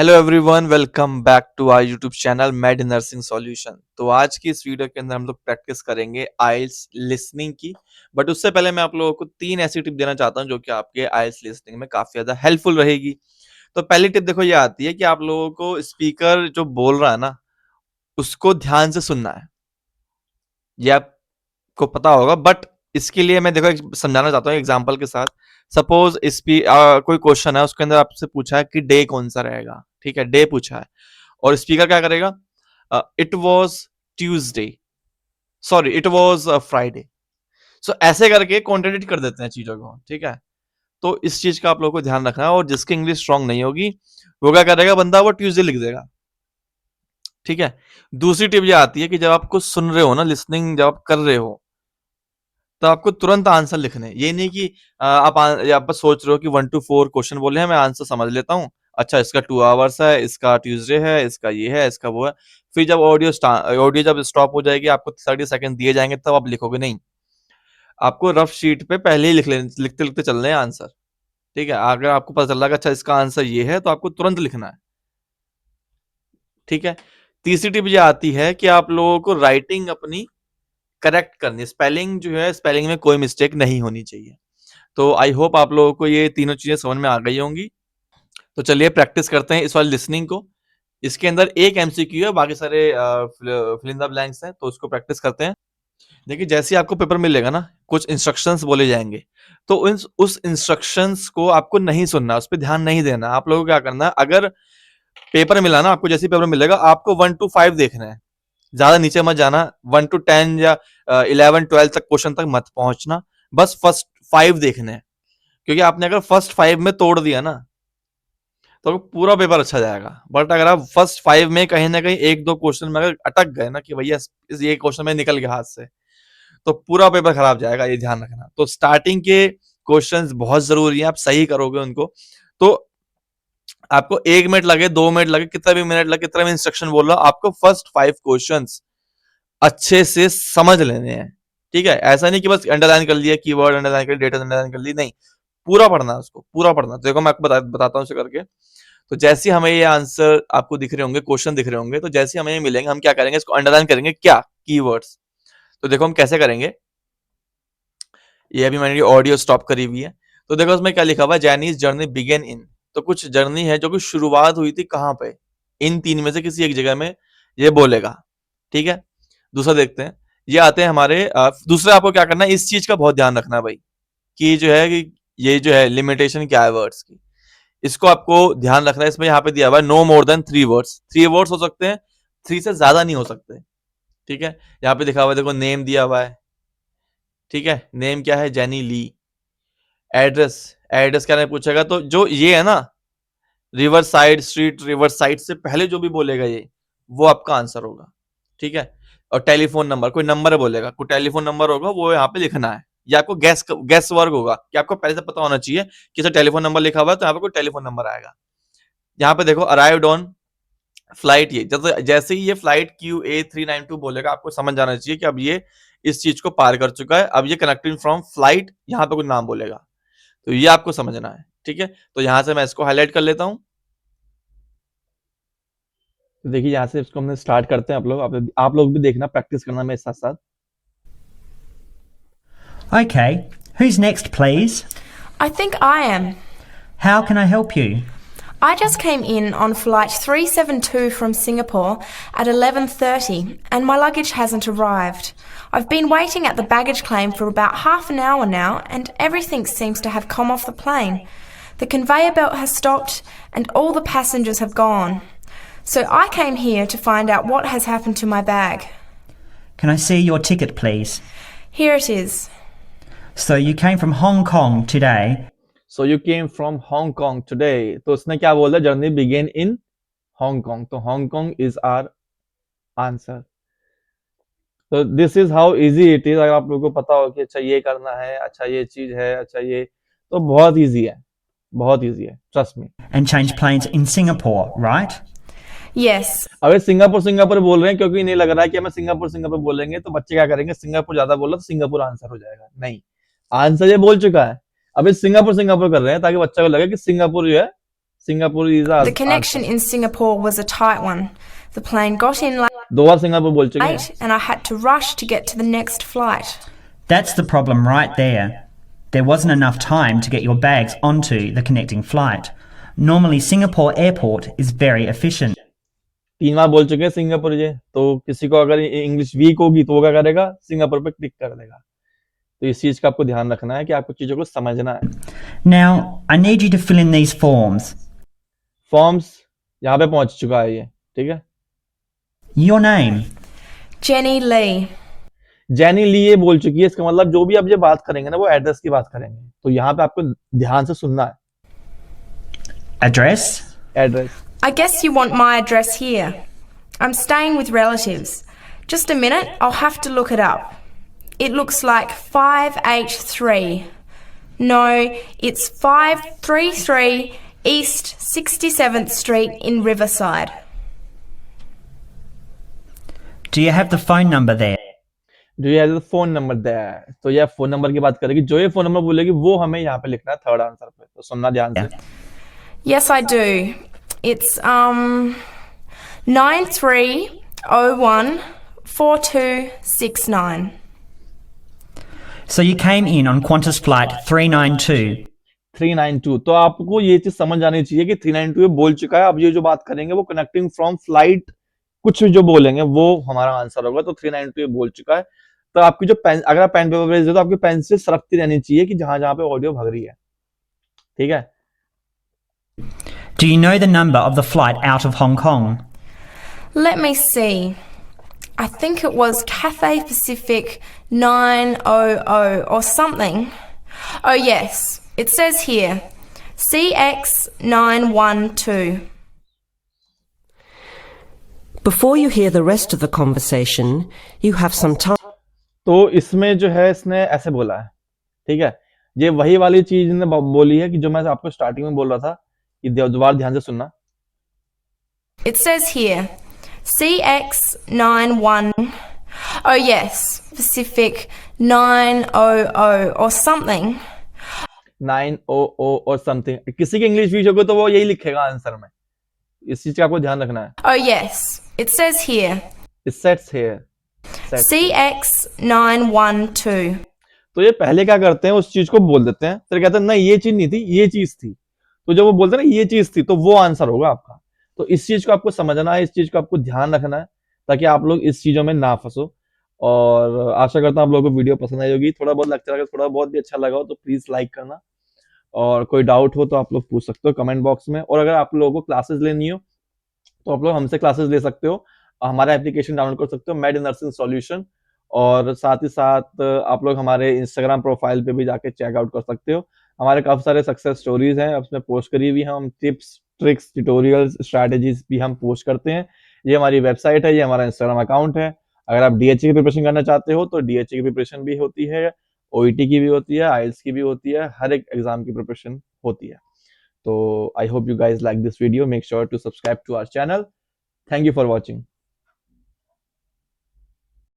Hello everyone, welcome back to our YouTube channel Med Nursing Solution. तो आज की इस वीडियो के अंदर हम लोग प्रैक्टिस करेंगे आइल्स लिसनिंग की। बट उससे पहले मैं आप लोगों को 3 ऐसी टिप देना चाहता हूं जो कि आपके आइल्स लिसनिंग में काफी ज्यादा हेल्पफुल रहेगी। तो पहली टिप देखो, ये आती है कि आप लोगों को स्पीकर जो बोल रहा है ना, उसको ध्यान से सुनना है। ये आपको पता होगा, बट इसके लिए मैं देखो समझाना चाहता हूँ एग्जाम्पल के साथ। सपोज कोई क्वेश्चन है, उसके अंदर आपसे पूछा है कि डे कौन सा रहेगा। ठीक है, डे पूछा है और स्पीकर क्या करेगा, it was Tuesday, sorry it was Friday. So ऐसे करके कॉन्ट्रेडिक्ट कर देते हैं चीजों को। ठीक है, तो इस चीज का आप लोगों को ध्यान रखना है। और जिसकी इंग्लिश स्ट्रांग नहीं होगी वो क्या करेगा, बंदा वो ट्यूजडे लिख देगा। ठीक है, दूसरी टिप ये आती है कि जब आप कुछ सुन रहे हो ना, लिसनिंग जब आप कर रहे हो, तो आपको तुरंत आंसर लिखने। ये नहीं कि आप बस सोच रहे हो कि 1 to 4 क्वेश्चन बोले हैं, मैं आंसर समझ लेता हूँ। अच्छा, इसका 2 आवर्स है, इसका ट्यूसडे है, इसका ये है, इसका वो है। फिर जब ऑडियो जब स्टॉप हो जाएगी, आपको 30 सेकंड दिए जाएंगे, तब आप लिखोगे नहीं। आपको रफ शीट पे पहले ही लिखते लिखते चलने हैं आंसर। ठीक है, अगर आपको पता चल रहा है कि अच्छा इसका आंसर ये है, तो आपको तुरंत लिखना है। ठीक है, तीसरी टिप ये आती है कि आप लोगों को राइटिंग अपनी करेक्ट करनी है। स्पेलिंग जो है, स्पेलिंग में कोई मिस्टेक नहीं होनी चाहिए। तो आई होप आप लोगों को ये तीनों चीजें समझ में आ गई होंगी। तो चलिए प्रैक्टिस करते हैं इस वाले लिसनिंग को। इसके अंदर एक एमसीक्यू है, बाकी सारे फिल इन द ब्लैंक्स हैं, तो उसको प्रैक्टिस करते हैं। देखिए, जैसे ही आपको पेपर मिलेगा ना, कुछ इंस्ट्रक्शंस बोले जाएंगे, तो उस इंस्ट्रक्शंस को आपको नहीं सुनना, उस पर ध्यान नहीं देना। आप लोगों को क्या करना है, अगर पेपर मिला ना आपको, जैसे ही पेपर मिलेगा, आपको 1 to 5 देखना है। ज्यादा नीचे मत जाना, 1 to 10 या 11 12 तक क्वेश्चन तक मत पहुंचना। बस फर्स्ट 5 देखने हैं। क्योंकि आपने अगर फर्स्ट 5 में तोड़ दिया ना, तो पूरा पेपर अच्छा जाएगा। बट अगर आप फर्स्ट 5 में कहीं ना कहीं 1 2 क्वेश्चन में अगर अटक गए ना कि भैया ये क्वेश्चन में निकल गया हाथ से, तो पूरा पेपर खराब जाएगा, ये ध्यान रखना। तो स्टार्टिंग के क्वेश्चंस बहुत जरूरी है, आप सही करोगे उनको तो आपको 1 मिनट लगे, 2 मिनट लगे, कितना भी मिनट लगे, कितना भी इंस्ट्रक्शन बोल रहा हूं, आपको फर्स्ट 5 क्वेश्चंस अच्छे से समझ लेने हैं। ठीक है, ऐसा नहीं कि बस अंडरलाइन कर लिया, कीवर्ड अंडरलाइन कर लिया, डेटा अंडरलाइन कर ली, नहीं, पूरा पढ़ना है उसको, पूरा पढ़ना। तो देखो मैं आपको बताता हूँ उसे करके। तो जैसे ही हमें ये आंसर आपको दिख रहे होंगे, क्वेश्चन दिख रहे होंगे, तो जैसे ही हमें ये मिलेंगे, हम क्या करेंगे, इसको अंडरलाइन करेंगे। क्या कीवर्ड्स? तो देखो हम कैसे करेंगे। ये अभी मैंने ऑडियो स्टॉप करी हुई है। तो देखो उसमें क्या लिखा हुआ है, जैनीज जर्नी बिगेन इन। तो कुछ जर्नी है जो कि शुरुआत हुई थी कहाँ पे, इन तीन में से किसी एक जगह में ये बोलेगा। ठीक है, दूसरा देखते हैं। ये आते हैं हमारे दूसरा, आपको क्या करना है, इस चीज का बहुत ध्यान रखना है भाई, कि जो है कि ये जो है लिमिटेशन क्या है वर्ड्स की, इसको आपको ध्यान रखना है। इसमें यहाँ पे दिया हुआ है no more than 3 words. 3 words हो सकते हैं, 3 से ज्यादा नहीं हो सकते। ठीक है, यहाँ पे दिखा हुआ है, देखो नेम दिया हुआ है। ठीक है, नेम क्या है, जेनी ली। एड्रेस, एड्रेस क्या नहीं पूछेगा, तो जो ये है ना, river side street, river side से पहले जो भी बोलेगा ये, वो आपका आंसर होगा। ठीक है, और टेलीफोन नंबर, कोई नंबर बोलेगा, कोई टेलीफोन नंबर होगा, वो यहाँ पे लिखना है। ये आपको गैस वर्क होगा कि आपको पहले से पता होना चाहिए कि सर टेलीफोन नंबर लिखा हुआ है, तो यहाँ पे कोई टेलीफोन नंबर आएगा। यहाँ पे देखो अराइव्ड ऑन फ्लाइट, ये जैसे ही ये फ्लाइट QA 392 बोलेगा, आपको समझ जाना चाहिए कि अब ये इस चीज को पार कर चुका है। अब ये कनेक्टिंग फ्रॉम फ्लाइट, यहाँ पे कुछ नाम बोलेगा, तो ये आपको समझना है। ठीक है, तो यहां से मैं इसको हाईलाइट कर लेता हूं। तो देखिए, यहाँ से इसको हमने स्टार्ट करते हैं। आप लोग भी देखना, प्रैक्टिस करना मेरे साथ साथ। Okay, who's next, please? I think I am. How can I help you? I just came in on flight 372 from Singapore at 11:30 and my luggage hasn't arrived. I've been waiting at the baggage claim for about half an hour now and everything seems to have come off the plane. The conveyor belt has stopped and all the passengers have gone. So I came here to find out what has happened to my bag. Can I see your ticket, please? Here it is. So you came from Hong Kong today. So you came from Hong Kong today. तो उसने क्या बोला, journey began in Hong Kong, तो Hong Kong is our answer. तो this is how easy it is. अगर आप लोगों को पता हो कि अच्छा ये करना है, अच्छा ये चीज है, अच्छा ये, तो बहुत इजी है, बहुत इजी है, trust me. And change planes in Singapore, right? Yes. अबे सिंगापुर सिंगापुर बोल रहे हैं क्योंकि नहीं लग रहा है कि हमें सिंगापुर सिंगापुर बोलेंगे तो बच्चे क्या करेंगे, सिंगापुर ज्यादा बोल रहा तो सिंगापुर आंसर हो जाएगा। नहीं, आंसर ये बोल चुका है, अभी सिंगापुर सिंगापुर कर रहे हैं ताकि बच्चा को लगे कि सिंगापुर जो है Singapore is The connection in Singapore was a tight one. The plane got in 2 bar Singapore बोल चुके हैं. late and I had to rush to get to the next flight. That's the problem right there. There wasn't enough time to get your bags onto the connecting flight. Normally, Singapore Airport is very efficient. 3 बार बोल चुके हैं Singapore ये. तो किसी को अगर English weak होगी तो वो क्या करेगा, सिंगापुर पे क्लिक कर देगा. तो इस चीज का आपको ध्यान रखना है कि आपको चीजों को समझना है. Now, I need you to fill in these forms. Forms यहाँ पे पहुंच चुका है ये, ठीक है. Your name, Jenny Lee. Jenny Lee ये बोल चुकी है. इसका मतलब जो भी आप ये बात करेंगे ना, वो एड्रेस की बात करेंगे. तो यहाँ पे आपको ध्यान से सुनना है. address, address. I guess you want my address here. I'm staying with relatives. Just a minute, I'll have to look it up. It looks like 5H3. No, it's 533 East 67th Street in Riverside. do you have the phone number there? Do you have the phone number there? तो यह phone number की बात करेगी. जो ये phone number बोलेगी वो हमें यहाँ पे लिखना है थर्ड आंसर पे. तो सुनना ध्यान से. Yes, I do. It's 93014269. So you came in on Qantas flight 392. 392. तो आपको ये चीज समझ आनी चाहिए कि 392 ये बोल चुका है. अब ये जो बात करेंगे वो कनेक्टिंग फ्रॉम फ्लाइट कुछ भी जो बोलेंगे वो हमारा आंसर होगा. तो 392 ये बोल चुका है. तो आपकी जो पेन, अगर आप पेन पेपर भेज दो तो आपकी पेंसिल सरकती रहनी चाहिए कि जहां जहां पे ऑडियो भग रही है. ठीक है. Do you know the number of the flight out of Hong Kong? Let me see. I think it was Cathay Pacific 900 or something. Oh, yes. It says here CX912. Before you hear the rest of the conversation, you have some time. तो इसमें जो है इसने ऐसे बोला है. ठीक है. ये वही वाली चीज ने बोली है कि जो मैं आपको स्टार्टिंग में बोल रहा था. ये दोबारा ध्यान से सुनना. It says here CX91. Oh, yes. Pacific 900 or something. 900 और समथिंग. किसी की इंग्लिश वीक होगी तो वो यही लिखेगा आंसर में. इस चीज का आपको ध्यान रखना है. Oh, yes. It says here It says here. CX912. तो ये पहले क्या करते हैं, उस चीज को बोल देते हैं, फिर कहते हैं नहीं ये चीज नहीं थी, ये चीज थी. तो जब वो बोलते हैं ना ये चीज थी, तो वो आंसर होगा आपका. तो इस चीज को आपको समझना है, इस चीज को आपको ध्यान रखना है ताकि आप लोग इस चीजों में ना फंसो. और आशा करता हूँ आप लोगों को वीडियो पसंद आई होगी. थोड़ा बहुत लगता है, थोड़ा बहुत भी अच्छा लगा हो तो प्लीज लाइक करना. और कोई डाउट हो तो आप लोग पूछ सकते हो कमेंट बॉक्स में. और अगर आप लोगों को क्लासेस लेनी हो तो आप लोग हमसे क्लासेस ले सकते हो. हमारा एप्लीकेशन डाउनलोड कर सकते हो, मेड इन नर्सिंग सॉल्यूशन. और साथ ही साथ आप लोग हमारे इंस्टाग्राम प्रोफाइल पे भी जाके चेकआउट कर सकते हो. हमारे काफी सारे सक्सेस स्टोरीज हैं, उसमें पोस्ट करी हुई. हम टिप्स, ट्रिक्स, ट्यूटोरियल्स, स्ट्रैटेजीज भी हम पोस्ट करते हैं. ये हमारी वेबसाइट है, ये हमारा इंस्टाग्राम अकाउंट है. अगर आप डीएचए की प्रिपरेशन करना चाहते हो तो डीएचए की प्रिपरेशन भी होती है, ओईटी की भी होती है, आईएलटीएस की भी होती है. हर एक एग्जाम की प्रिपरेशन होती है. तो I hope you guys like this video. Make sure to subscribe to our channel. Thank you for watching.